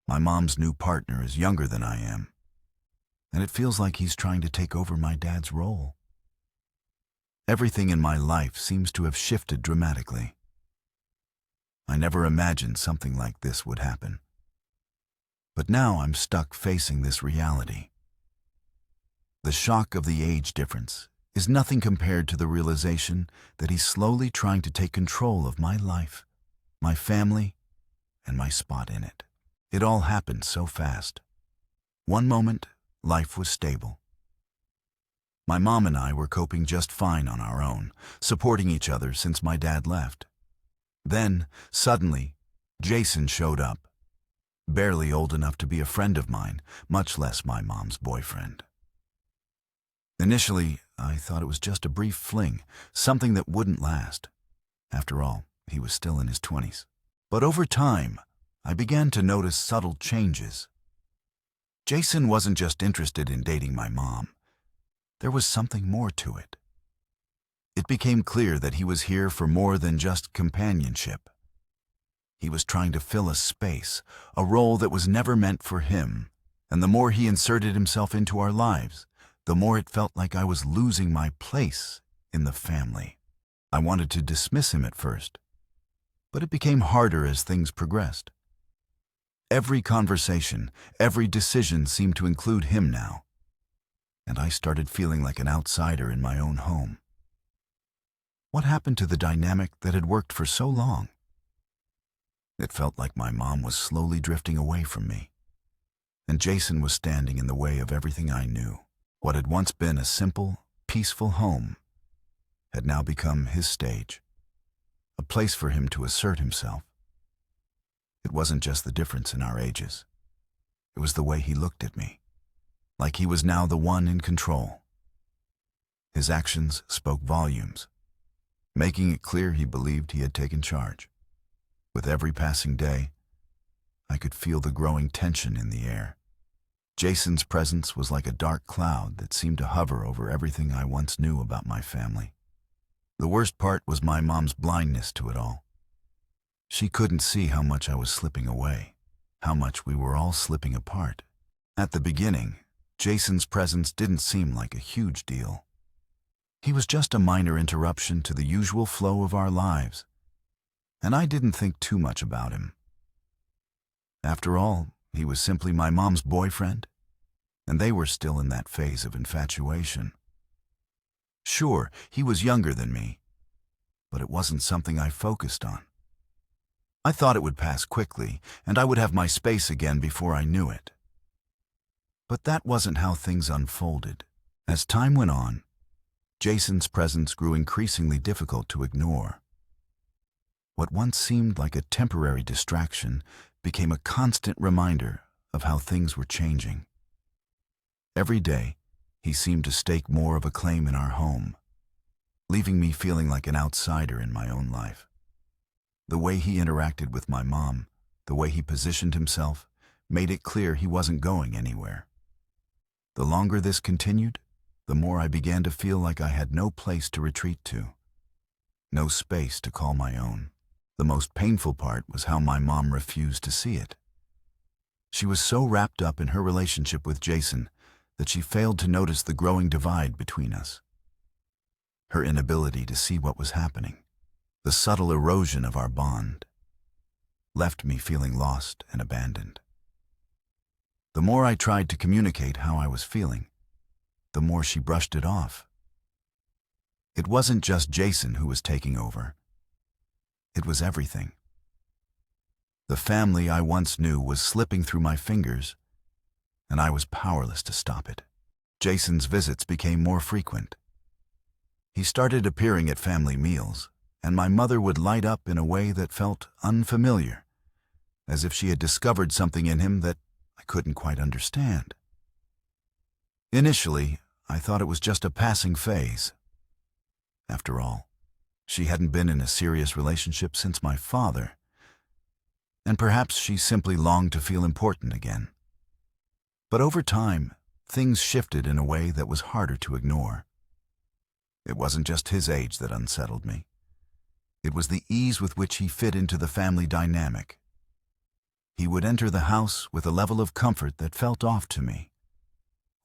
My mom's new partner is younger than I am, and it feels like he's trying to take over my dad's role. Everything in my life seems to have shifted dramatically. I never imagined something like this would happen. But now I'm stuck facing this reality. The shock of the age difference is nothing compared to the realization that he's slowly trying to take control of my life, my family, and my spot in it. It all happened so fast. One moment, life was stable. My mom and I were coping just fine on our own, supporting each other since my dad left. Then, suddenly, Jason showed up, barely old enough to be a friend of mine, much less my mom's boyfriend. Initially, I thought it was just a brief fling, something that wouldn't last. After all, he was still in his 20s. But over time, I began to notice subtle changes. Jason wasn't just interested in dating my mom. There was something more to it. It became clear that he was here for more than just companionship. He was trying to fill a space, a role that was never meant for him, and the more he inserted himself into our lives, the more it felt like I was losing my place in the family. I wanted to dismiss him at first, but it became harder as things progressed. Every conversation, every decision seemed to include him now, and I started feeling like an outsider in my own home. What happened to the dynamic that had worked for so long? It felt like my mom was slowly drifting away from me, and Jason was standing in the way of everything I knew. What had once been a simple, peaceful home had now become his stage, a place for him to assert himself. It wasn't just the difference in our ages. It was the way he looked at me, like he was now the one in control. His actions spoke volumes, making it clear he believed he had taken charge. With every passing day, I could feel the growing tension in the air. Jason's presence was like a dark cloud that seemed to hover over everything I once knew about my family. The worst part was my mom's blindness to it all. She couldn't see how much I was slipping away, how much we were all slipping apart. At the beginning, Jason's presence didn't seem like a huge deal. He was just a minor interruption to the usual flow of our lives, and I didn't think too much about him. After all, he was simply my mom's boyfriend, and they were still in that phase of infatuation. Sure, he was younger than me, but it wasn't something I focused on. I thought it would pass quickly, and I would have my space again before I knew it. But that wasn't how things unfolded. As time went on, Jason's presence grew increasingly difficult to ignore. What once seemed like a temporary distraction became a constant reminder of how things were changing. Every day, he seemed to stake more of a claim in our home, leaving me feeling like an outsider in my own life. The way he interacted with my mom, the way he positioned himself, made it clear he wasn't going anywhere. The longer this continued, the more I began to feel like I had no place to retreat to, no space to call my own. The most painful part was how my mom refused to see it. She was so wrapped up in her relationship with Jason that she failed to notice the growing divide between us. Her inability to see what was happening, the subtle erosion of our bond, left me feeling lost and abandoned. The more I tried to communicate how I was feeling, the more she brushed it off. It wasn't just Jason who was taking over. It was everything. The family I once knew was slipping through my fingers, and I was powerless to stop it. Jason's visits became more frequent. He started appearing at family meals, and my mother would light up in a way that felt unfamiliar, as if she had discovered something in him that I couldn't quite understand. Initially, I thought it was just a passing phase. After all, she hadn't been in a serious relationship since my father, and perhaps she simply longed to feel important again. But over time, things shifted in a way that was harder to ignore. It wasn't just his age that unsettled me. It was the ease with which he fit into the family dynamic. He would enter the house with a level of comfort that felt off to me,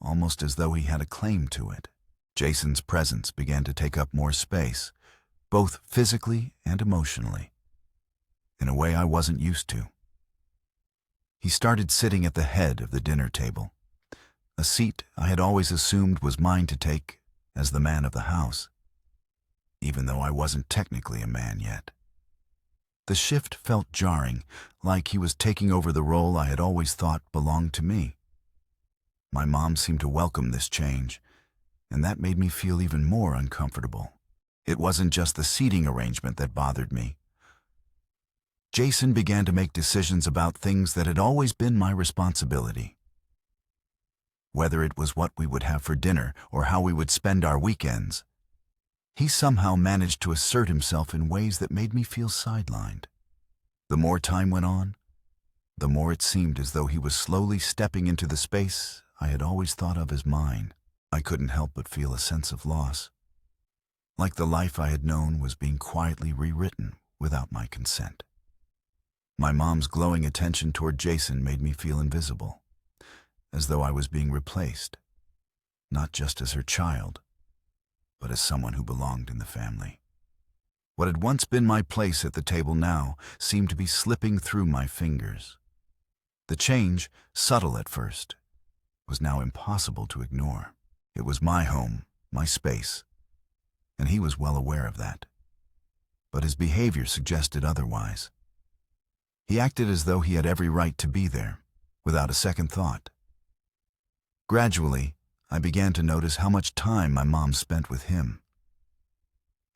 almost as though he had a claim to it. Jason's presence began to take up more space, both physically and emotionally, in a way I wasn't used to. He started sitting at the head of the dinner table, a seat I had always assumed was mine to take as the man of the house, even though I wasn't technically a man yet. The shift felt jarring, like he was taking over the role I had always thought belonged to me. My mom seemed to welcome this change, and that made me feel even more uncomfortable. It wasn't just the seating arrangement that bothered me. Jason began to make decisions about things that had always been my responsibility. Whether it was what we would have for dinner or how we would spend our weekends, he somehow managed to assert himself in ways that made me feel sidelined. The more time went on, the more it seemed as though he was slowly stepping into the space I had always thought of as mine. I couldn't help but feel a sense of loss, like the life I had known was being quietly rewritten without my consent. My mom's glowing attention toward Jason made me feel invisible, as though I was being replaced, not just as her child, but as someone who belonged in the family. What had once been my place at the table now seemed to be slipping through my fingers. The change, subtle at first, was now impossible to ignore. It was my home, my space, and he was well aware of that. But his behavior suggested otherwise. He acted as though he had every right to be there, without a second thought. Gradually, I began to notice how much time my mom spent with him.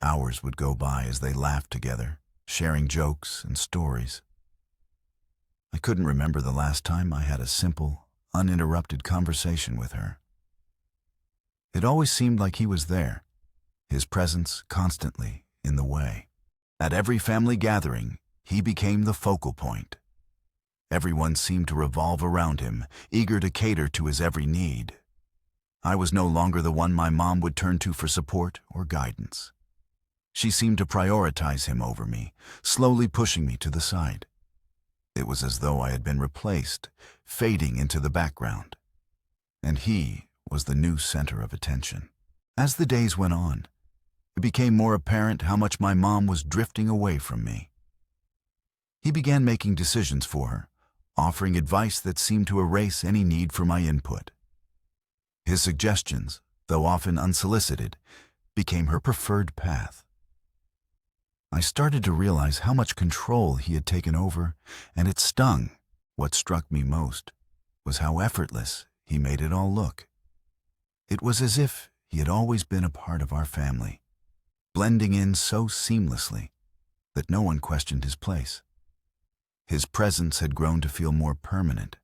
Hours would go by as they laughed together, sharing jokes and stories. I couldn't remember the last time I had a simple, uninterrupted conversation with her. It always seemed like he was there, his presence constantly in the way. At every family gathering, he became the focal point. Everyone seemed to revolve around him, eager to cater to his every need. I was no longer the one my mom would turn to for support or guidance. She seemed to prioritize him over me, slowly pushing me to the side. It was as though I had been replaced, fading into the background, and he was the new center of attention. As the days went on, it became more apparent how much my mom was drifting away from me. He began making decisions for her, offering advice that seemed to erase any need for my input. His suggestions, though often unsolicited, became her preferred path. I started to realize how much control he had taken over, and it stung. What struck me most was how effortless he made it all look. It was as if he had always been a part of our family, blending in so seamlessly that no one questioned his place. His presence had grown to feel more permanent,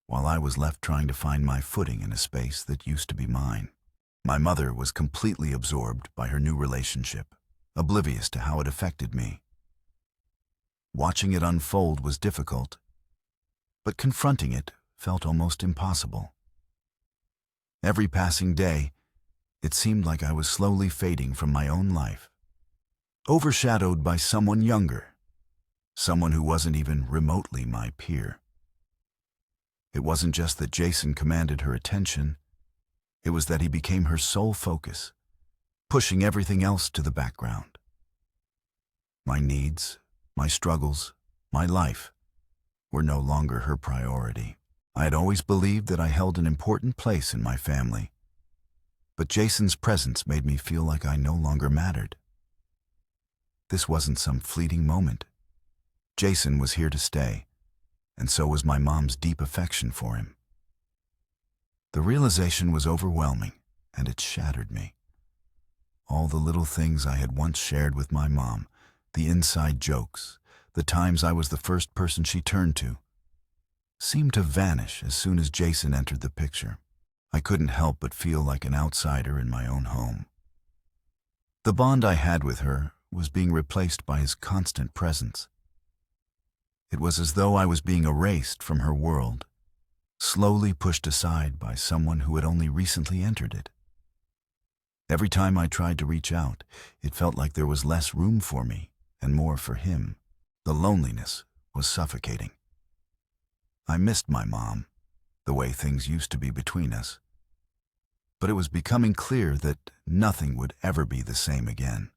while I was left trying to find my footing in a space that used to be mine. My mother was completely absorbed by her new relationship, oblivious to how it affected me. Watching it unfold was difficult, but confronting it felt almost impossible. Every passing day, it seemed like I was slowly fading from my own life, overshadowed by someone younger, someone who wasn't even remotely my peer. It wasn't just that Jason commanded her attention, it was that he became her sole focus, pushing everything else to the background. My needs, my struggles, my life were no longer her priority. I had always believed that I held an important place in my family, but Jason's presence made me feel like I no longer mattered. This wasn't some fleeting moment. Jason was here to stay, and so was my mom's deep affection for him. The realization was overwhelming, and it shattered me. All the little things I had once shared with my mom, the inside jokes, the times I was the first person she turned to, seemed to vanish as soon as Jason entered the picture. I couldn't help but feel like an outsider in my own home. The bond I had with her was being replaced by his constant presence. It was as though I was being erased from her world, slowly pushed aside by someone who had only recently entered it. Every time I tried to reach out, it felt like there was less room for me and more for him. The loneliness was suffocating. I missed my mom, the way things used to be between us. But it was becoming clear that nothing would ever be the same again.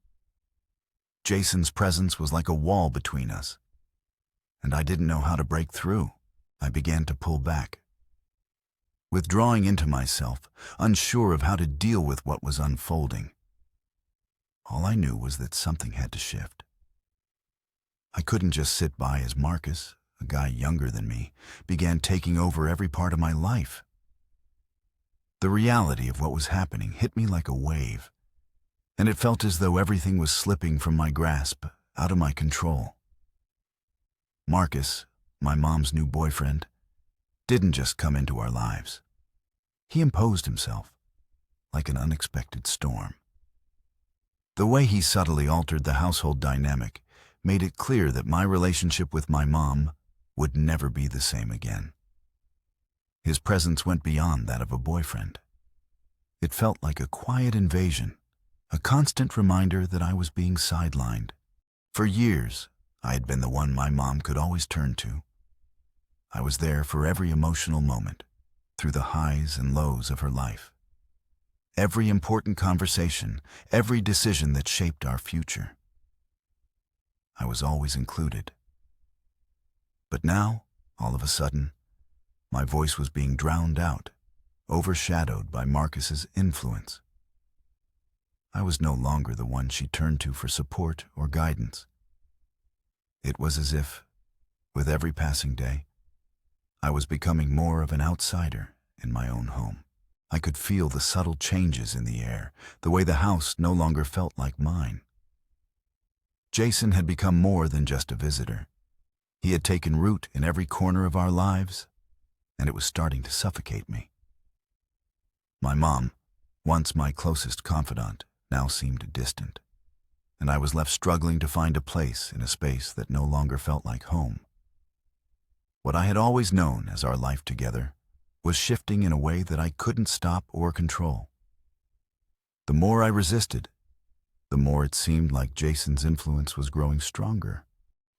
Jason's presence was like a wall between us, and I didn't know how to break through. I began to pull back, withdrawing into myself, unsure of how to deal with what was unfolding. All I knew was that something had to shift. I couldn't just sit by as Marcus, a guy younger than me, began taking over every part of my life. The reality of what was happening hit me like a wave, and it felt as though everything was slipping from my grasp, out of my control. Marcus, my mom's new boyfriend, didn't just come into our lives. He imposed himself, like an unexpected storm. The way he subtly altered the household dynamic made it clear that my relationship with my mom would never be the same again. His presence went beyond that of a boyfriend. It felt like a quiet invasion, a constant reminder that I was being sidelined. For years, I had been the one my mom could always turn to. I was there for every emotional moment, through the highs and lows of her life. Every important conversation, every decision that shaped our future. I was always included. But now, all of a sudden, my voice was being drowned out, overshadowed by Marcus's influence. I was no longer the one she turned to for support or guidance. It was as if, with every passing day, I was becoming more of an outsider in my own home. I could feel the subtle changes in the air, the way the house no longer felt like mine. Jason had become more than just a visitor. He had taken root in every corner of our lives, and it was starting to suffocate me. My mom, once my closest confidant, now seemed distant, and I was left struggling to find a place in a space that no longer felt like home. What I had always known as our life together was shifting in a way that I couldn't stop or control. The more I resisted, the more it seemed like Jason's influence was growing stronger.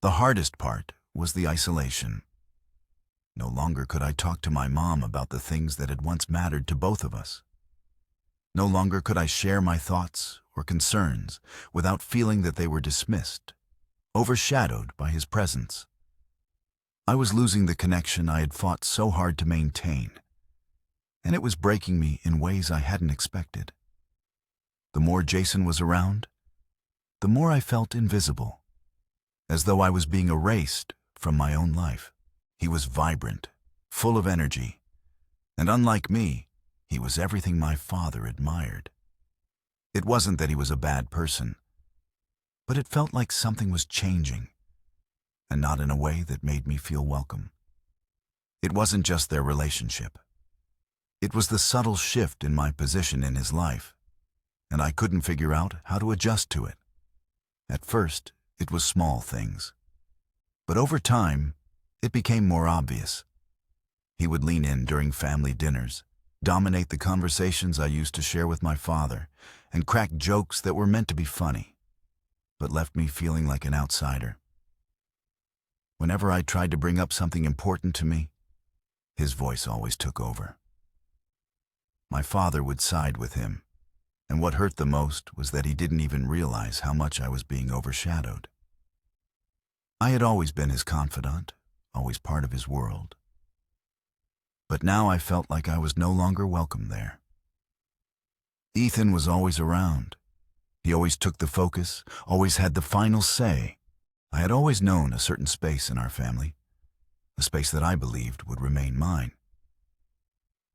The hardest part was the isolation. No longer could I talk to my mom about the things that had once mattered to both of us. No longer could I share my thoughts or concerns without feeling that they were dismissed, overshadowed by his presence. I was losing the connection I had fought so hard to maintain, and it was breaking me in ways I hadn't expected. The more Jason was around, the more I felt invisible, as though I was being erased from my own life. He was vibrant, full of energy, and unlike me, he was everything my father admired. It wasn't that he was a bad person, but it felt like something was changing, and not in a way that made me feel welcome. It wasn't just their relationship. It was the subtle shift in my position in his life, and I couldn't figure out how to adjust to it. At first, it was small things, but over time, it became more obvious. He would lean in during family dinners, dominate the conversations I used to share with my father, and crack jokes that were meant to be funny, but left me feeling like an outsider. Whenever I tried to bring up something important to me, his voice always took over. My father would side with him, and what hurt the most was that he didn't even realize how much I was being overshadowed. I had always been his confidant, always part of his world. But now I felt like I was no longer welcome there. Ethan was always around. He always took the focus, always had the final say. I had always known a certain space in our family, a space that I believed would remain mine.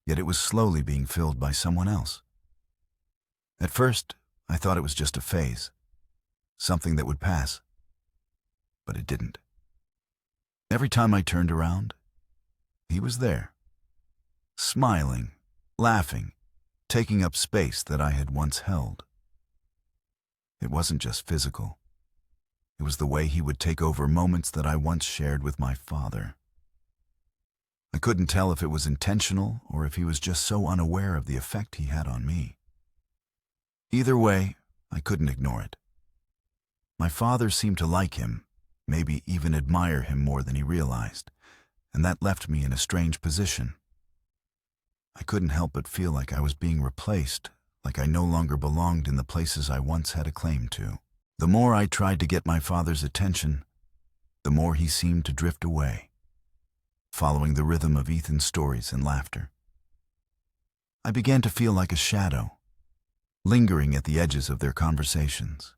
Yet it was slowly being filled by someone else. At first, I thought it was just a phase, something that would pass. But it didn't. Every time I turned around, he was there, smiling, laughing, taking up space that I had once held. It wasn't just physical. It was the way he would take over moments that I once shared with my father. I couldn't tell if it was intentional or if he was just so unaware of the effect he had on me. Either way, I couldn't ignore it. My father seemed to like him, maybe even admire him more than he realized, and that left me in a strange position. I couldn't help but feel like I was being replaced, like I no longer belonged in the places I once had a claim to. The more I tried to get my father's attention, the more he seemed to drift away, following the rhythm of Ethan's stories and laughter. I began to feel like a shadow, lingering at the edges of their conversations.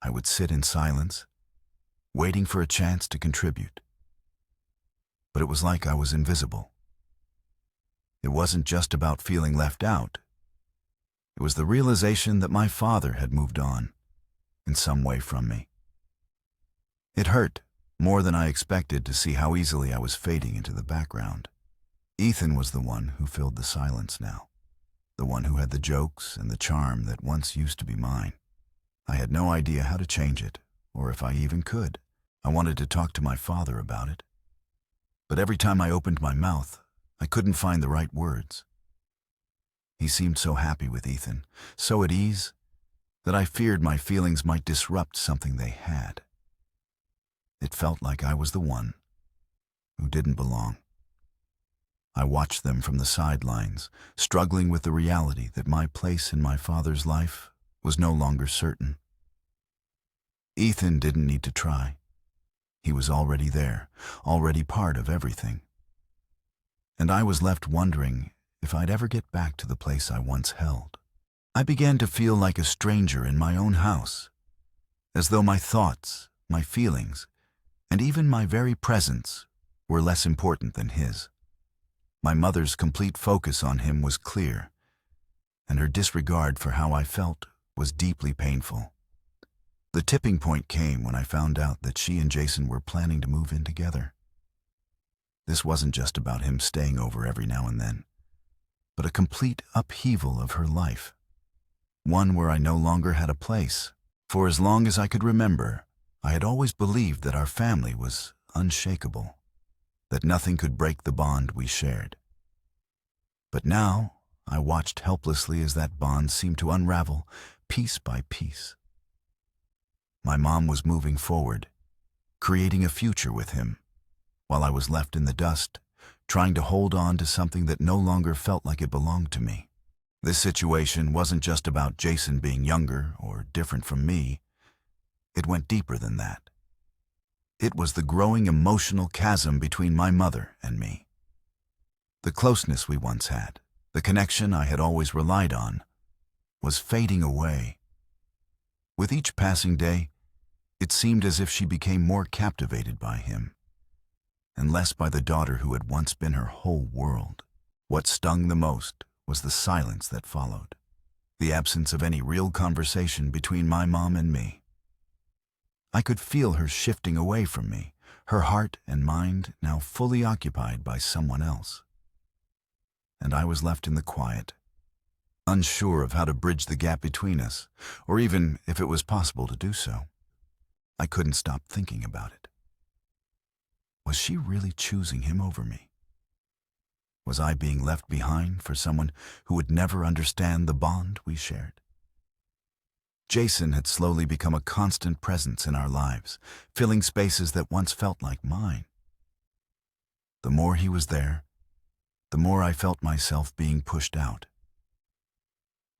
I would sit in silence, waiting for a chance to contribute. But it was like I was invisible. It wasn't just about feeling left out. It was the realization that my father had moved on, in some way, from me. It hurt more than I expected to see how easily I was fading into the background. Ethan was the one who filled the silence now, the one who had the jokes and the charm that once used to be mine. I had no idea how to change it, or if I even could. I wanted to talk to my father about it. But every time I opened my mouth, I couldn't find the right words. He seemed so happy with Ethan, so at ease, that I feared my feelings might disrupt something they had. It felt like I was the one who didn't belong. I watched them from the sidelines, struggling with the reality that my place in my father's life was no longer certain. Ethan didn't need to try. He was already there, already part of everything. And I was left wondering if I'd ever get back to the place I once held. I began to feel like a stranger in my own house, as though my thoughts, my feelings, and even my very presence were less important than his. My mother's complete focus on him was clear, and her disregard for how I felt was deeply painful. The tipping point came when I found out that she and Jason were planning to move in together. This wasn't just about him staying over every now and then, but a complete upheaval of her life, one where I no longer had a place. For as long as I could remember, I had always believed that our family was unshakable, that nothing could break the bond we shared. But now I watched helplessly as that bond seemed to unravel piece by piece. My mom was moving forward, creating a future with him, while I was left in the dust, trying to hold on to something that no longer felt like it belonged to me. This situation wasn't just about Jason being younger or different from me. It went deeper than that. It was the growing emotional chasm between my mother and me. The closeness we once had, the connection I had always relied on, was fading away. With each passing day, it seemed as if she became more captivated by him, and less by the daughter who had once been her whole world. What stung the most was the silence that followed, the absence of any real conversation between my mom and me. I could feel her shifting away from me, her heart and mind now fully occupied by someone else. And I was left in the quiet, unsure of how to bridge the gap between us, or even if it was possible to do so. I couldn't stop thinking about it. Was she really choosing him over me? Was I being left behind for someone who would never understand the bond we shared? Jason had slowly become a constant presence in our lives, filling spaces that once felt like mine. The more he was there, the more I felt myself being pushed out.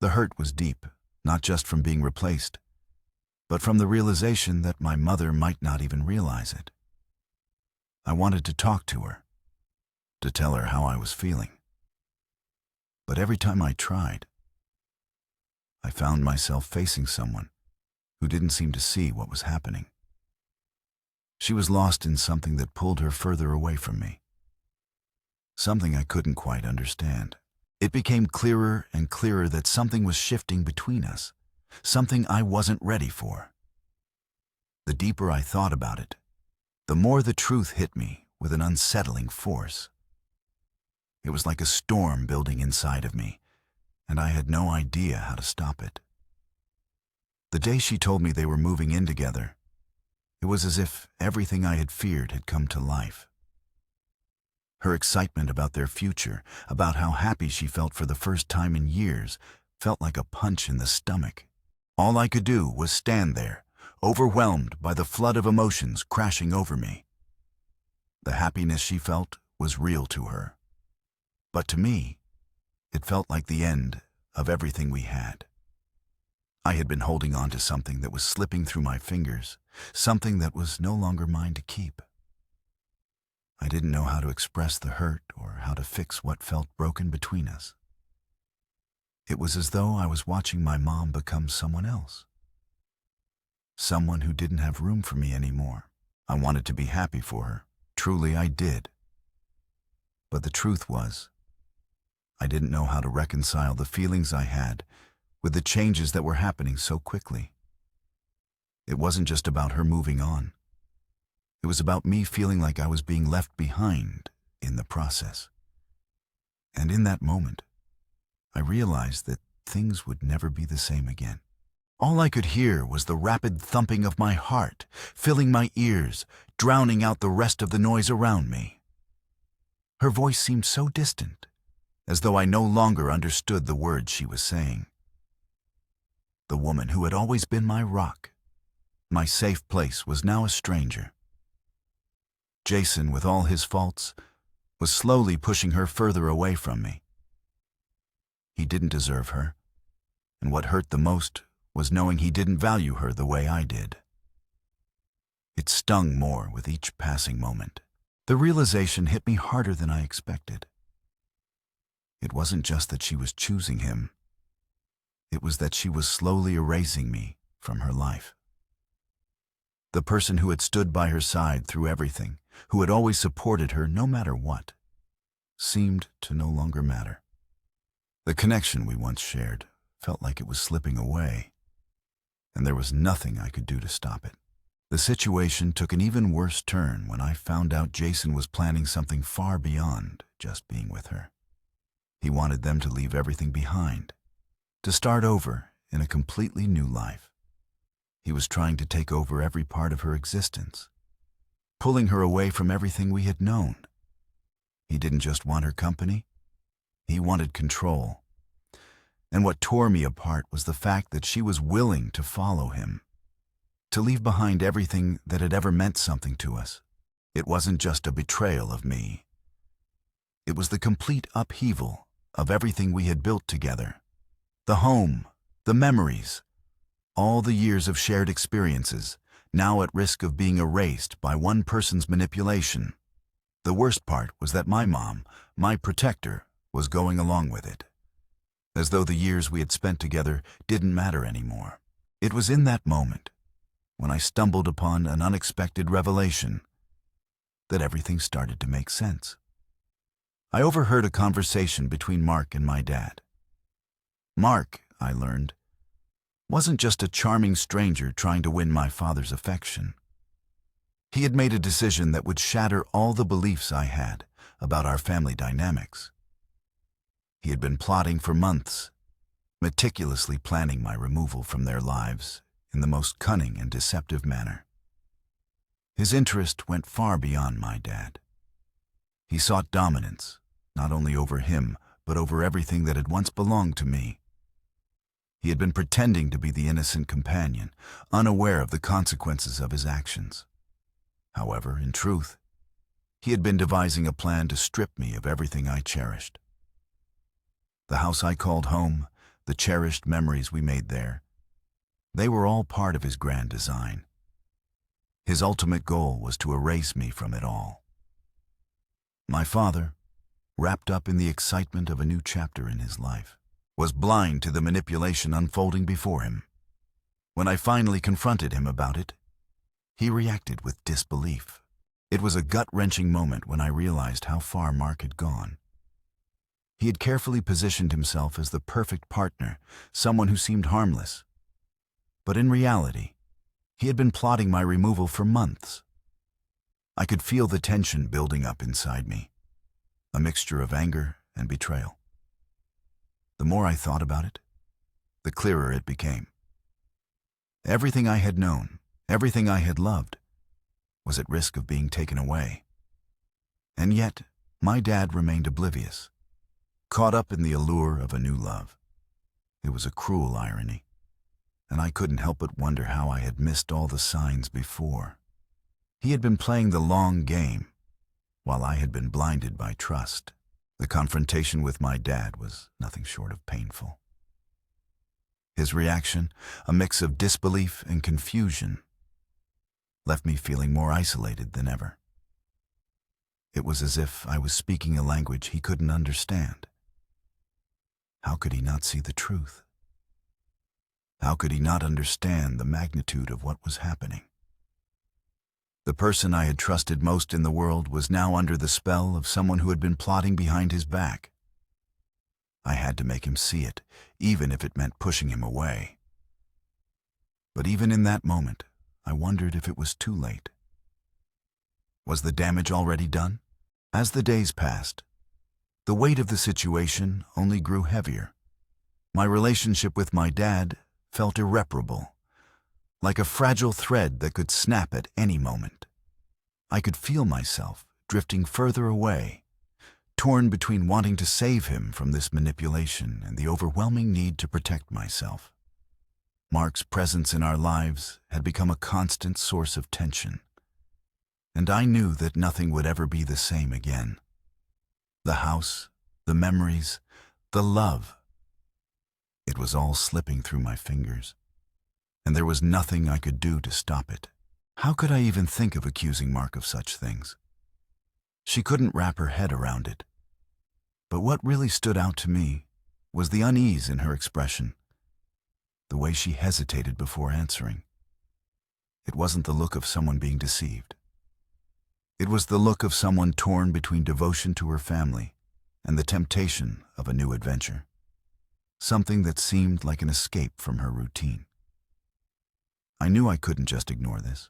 The hurt was deep, not just from being replaced, but from the realization that my mother might not even realize it. I wanted to talk to her, to tell her how I was feeling. But every time I tried, I found myself facing someone who didn't seem to see what was happening. She was lost in something that pulled her further away from me, something I couldn't quite understand. It became clearer and clearer that something was shifting between us, something I wasn't ready for. The deeper I thought about it, the more the truth hit me with an unsettling force. It was like a storm building inside of me, and I had no idea how to stop it. The day she told me they were moving in together, it was as if everything I had feared had come to life. Her excitement about their future, about how happy she felt for the first time in years, felt like a punch in the stomach. All I could do was stand there, overwhelmed by the flood of emotions crashing over me. The happiness she felt was real to her. But to me, it felt like the end of everything we had. I had been holding on to something that was slipping through my fingers, something that was no longer mine to keep. I didn't know how to express the hurt or how to fix what felt broken between us. It was as though I was watching my mom become someone else. Someone who didn't have room for me anymore. I wanted to be happy for her. Truly, I did. But the truth was, I didn't know how to reconcile the feelings I had with the changes that were happening so quickly. It wasn't just about her moving on. It was about me feeling like I was being left behind in the process. And in that moment, I realized that things would never be the same again. All I could hear was the rapid thumping of my heart, filling my ears, drowning out the rest of the noise around me. Her voice seemed so distant, as though I no longer understood the words she was saying. The woman who had always been my rock, my safe place, was now a stranger. Jason, with all his faults, was slowly pushing her further away from me. He didn't deserve her, and what hurt the most was knowing he didn't value her the way I did. It stung more with each passing moment. The realization hit me harder than I expected. It wasn't just that she was choosing him. It was that she was slowly erasing me from her life. The person who had stood by her side through everything, who had always supported her no matter what, seemed to no longer matter. The connection we once shared felt like it was slipping away, and there was nothing I could do to stop it. The situation took an even worse turn when I found out Jason was planning something far beyond just being with her. He wanted them to leave everything behind, to start over in a completely new life. He was trying to take over every part of her existence, pulling her away from everything we had known. He didn't just want her company, he wanted control. And what tore me apart was the fact that she was willing to follow him, to leave behind everything that had ever meant something to us. It wasn't just a betrayal of me. It was the complete upheaval of everything we had built together. The home, the memories, all the years of shared experiences, now at risk of being erased by one person's manipulation. The worst part was that my mom, my protector, was going along with it, as though the years we had spent together didn't matter anymore. It was in that moment, when I stumbled upon an unexpected revelation, that everything started to make sense. I overheard a conversation between Mark and my dad. Mark, I learned, wasn't just a charming stranger trying to win my father's affection. He had made a decision that would shatter all the beliefs I had about our family dynamics. He had been plotting for months, meticulously planning my removal from their lives in the most cunning and deceptive manner. His interest went far beyond my dad. He sought dominance, not only over him, but over everything that had once belonged to me. He had been pretending to be the innocent companion, unaware of the consequences of his actions. However, in truth, he had been devising a plan to strip me of everything I cherished. The house I called home, the cherished memories we made there, they were all part of his grand design. His ultimate goal was to erase me from it all. My father, wrapped up in the excitement of a new chapter in his life, was blind to the manipulation unfolding before him. When I finally confronted him about it, he reacted with disbelief. It was a gut-wrenching moment when I realized how far Mark had gone. He had carefully positioned himself as the perfect partner, someone who seemed harmless. But in reality, he had been plotting my removal for months. I could feel the tension building up inside me, a mixture of anger and betrayal. The more I thought about it, the clearer it became. Everything I had known, everything I had loved, was at risk of being taken away. And yet, my dad remained oblivious, caught up in the allure of a new love. It was a cruel irony, and I couldn't help but wonder how I had missed all the signs before. He had been playing the long game, while I had been blinded by trust. The confrontation with my dad was nothing short of painful. His reaction, a mix of disbelief and confusion, left me feeling more isolated than ever. It was as if I was speaking a language he couldn't understand. How could he not see the truth? How could he not understand the magnitude of what was happening? The person I had trusted most in the world was now under the spell of someone who had been plotting behind his back. I had to make him see it, even if it meant pushing him away. But even in that moment, I wondered if it was too late. Was the damage already done? As the days passed, the weight of the situation only grew heavier. My relationship with my dad felt irreparable, like a fragile thread that could snap at any moment. I could feel myself drifting further away, torn between wanting to save him from this manipulation and the overwhelming need to protect myself. Mark's presence in our lives had become a constant source of tension, and I knew that nothing would ever be the same again. The house, the memories, the love. It was all slipping through my fingers, and there was nothing I could do to stop it. How could I even think of accusing Mark of such things? She couldn't wrap her head around it. But what really stood out to me was the unease in her expression, the way she hesitated before answering. It wasn't the look of someone being deceived. It was the look of someone torn between devotion to her family and the temptation of a new adventure, something that seemed like an escape from her routine. I knew I couldn't just ignore this.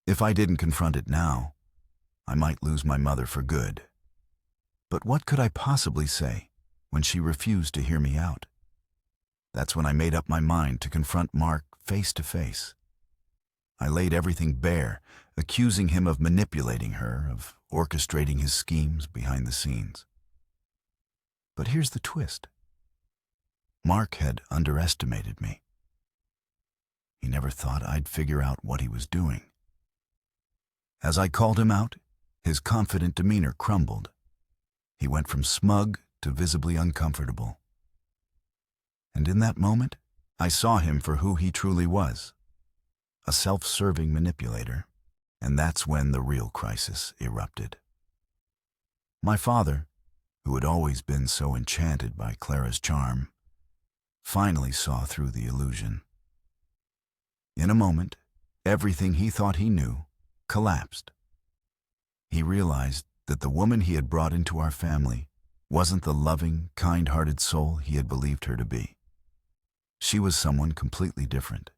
If I didn't confront it now, I might lose my mother for good. But what could I possibly say when she refused to hear me out? That's when I made up my mind to confront Mark face to face. I laid everything bare, accusing him of manipulating her, of orchestrating his schemes behind the scenes. But here's the twist. Mark had underestimated me. He never thought I'd figure out what he was doing. As I called him out, his confident demeanor crumbled. He went from smug to visibly uncomfortable. And in that moment, I saw him for who he truly was, a self-serving manipulator. And that's when the real crisis erupted. My father, who had always been so enchanted by Clara's charm, finally saw through the illusion. In a moment, everything he thought he knew collapsed. He realized that the woman he had brought into our family wasn't the loving, kind-hearted soul he had believed her to be. She was someone completely different,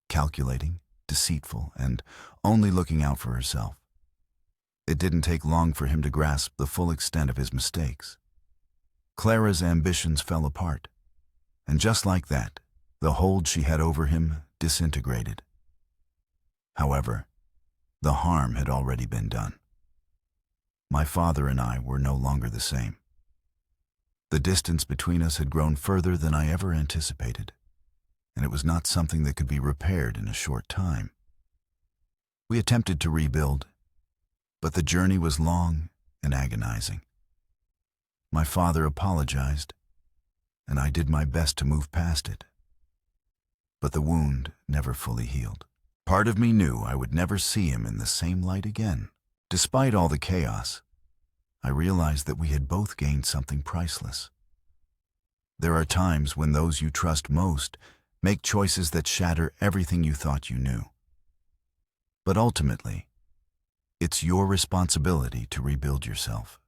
calculating, deceitful, and only looking out for herself. It didn't take long for him to grasp the full extent of his mistakes. Clara's ambitions fell apart, and just like that, the hold she had over him disintegrated. However, the harm had already been done. My father and I were no longer the same. The distance between us had grown further than I ever anticipated, and it was not something that could be repaired in a short time. We attempted to rebuild, but the journey was long and agonizing. My father apologized, and I did my best to move past it. But the wound never fully healed. Part of me knew I would never see him in the same light again. Despite all the chaos, I realized that we had both gained something priceless. There are times when those you trust most make choices that shatter everything you thought you knew. But ultimately, it's your responsibility to rebuild yourself.